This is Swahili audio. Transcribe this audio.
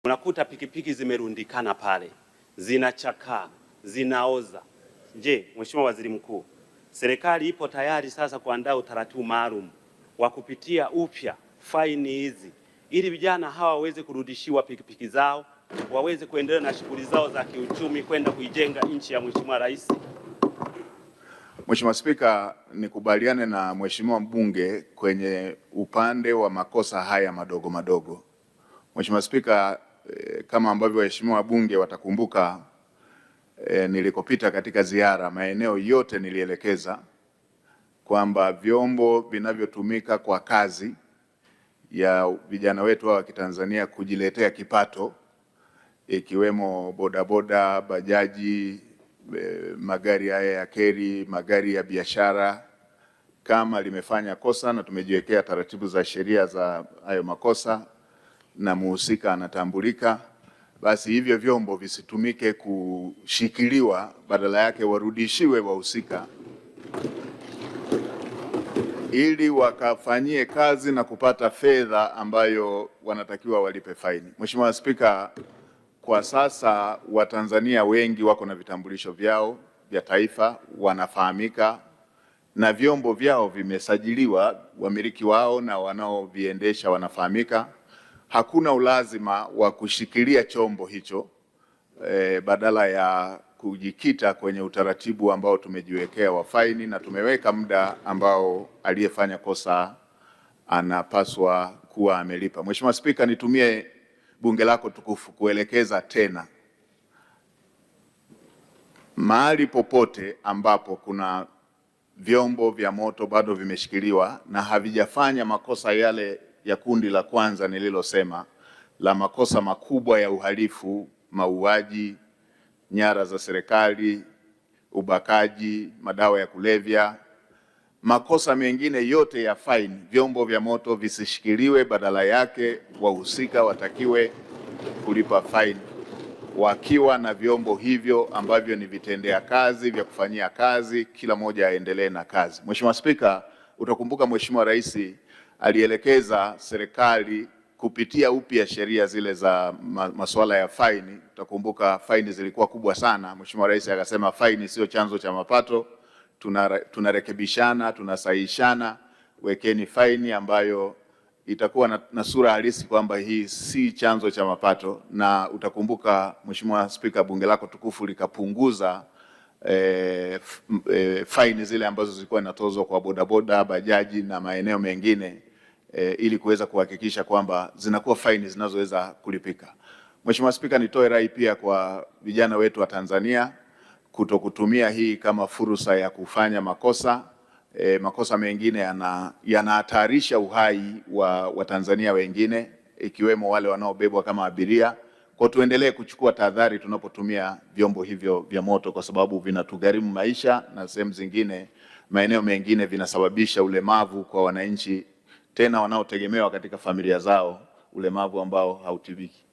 Unakuta pikipiki zimerundikana pale, zinachakaa, zinaoza. Je, Mheshimiwa Waziri Mkuu, serikali ipo tayari sasa kuandaa utaratibu maalum wa kupitia upya faini hizi ili vijana hawa waweze kurudishiwa pikipiki zao, waweze kuendelea na shughuli zao za kiuchumi, kwenda kuijenga nchi ya Mheshimiwa Rais? Mheshimiwa Spika, nikubaliane na Mheshimiwa mbunge kwenye upande wa makosa haya madogo madogo. Mheshimiwa Spika, kama ambavyo waheshimiwa wabunge watakumbuka, nilikopita katika ziara, maeneo yote nilielekeza kwamba vyombo vinavyotumika kwa kazi ya vijana wetu wa Kitanzania kujiletea kipato, ikiwemo bodaboda, bajaji, magari haya ya keri, magari ya biashara, kama limefanya kosa na tumejiwekea taratibu za sheria za hayo makosa na muhusika anatambulika, basi hivyo vyombo visitumike kushikiliwa, badala yake warudishiwe wahusika ili wakafanyie kazi na kupata fedha ambayo wanatakiwa walipe faini. Mheshimiwa Spika, kwa sasa Watanzania wengi wako na vitambulisho vyao vya taifa, wanafahamika na vyombo vyao vimesajiliwa, wamiliki wao na wanaoviendesha wanafahamika. Hakuna ulazima wa kushikilia chombo hicho badala ya kujikita kwenye utaratibu ambao tumejiwekea wa faini, na tumeweka muda ambao aliyefanya kosa anapaswa kuwa amelipa. Mheshimiwa Spika, nitumie bunge lako tukufu kuelekeza tena, mahali popote ambapo kuna vyombo vya moto bado vimeshikiliwa na havijafanya makosa yale ya kundi la kwanza nililosema, la makosa makubwa ya uhalifu, mauaji, nyara za serikali, ubakaji, madawa ya kulevya, makosa mengine yote ya faini, vyombo vya moto visishikiliwe, badala yake wahusika watakiwe kulipa faini wakiwa na vyombo hivyo ambavyo ni vitendea kazi vya kufanyia kazi, kila moja aendelee na kazi. Mheshimiwa Spika, utakumbuka Mheshimiwa Rais alielekeza serikali kupitia upya sheria zile za masuala ya faini. Utakumbuka faini zilikuwa kubwa sana. Mheshimiwa Rais akasema faini sio chanzo cha mapato, tunarekebishana, tunasahihishana, wekeni faini ambayo itakuwa na sura halisi kwamba hii si chanzo cha mapato. Na utakumbuka Mheshimiwa Spika, bunge lako tukufu likapunguza faini zile ambazo zilikuwa zinatozwa kwa bodaboda, bajaji na maeneo mengine ili kuweza kuhakikisha kwamba zinakuwa faini zinazoweza kulipika. Mheshimiwa Spika, nitoe rai pia kwa vijana wetu wa Tanzania kutokutumia hii kama fursa ya kufanya makosa. Makosa mengine yanahatarisha uhai wa Tanzania wengine, ikiwemo wale wanaobebwa kama abiria. Kwa tuendelee kuchukua tahadhari tunapotumia vyombo hivyo vya moto, kwa sababu vinatugharimu maisha na sehemu zingine, maeneo mengine vinasababisha ulemavu kwa wananchi, tena wanaotegemewa katika familia zao, ulemavu ambao hautibiki.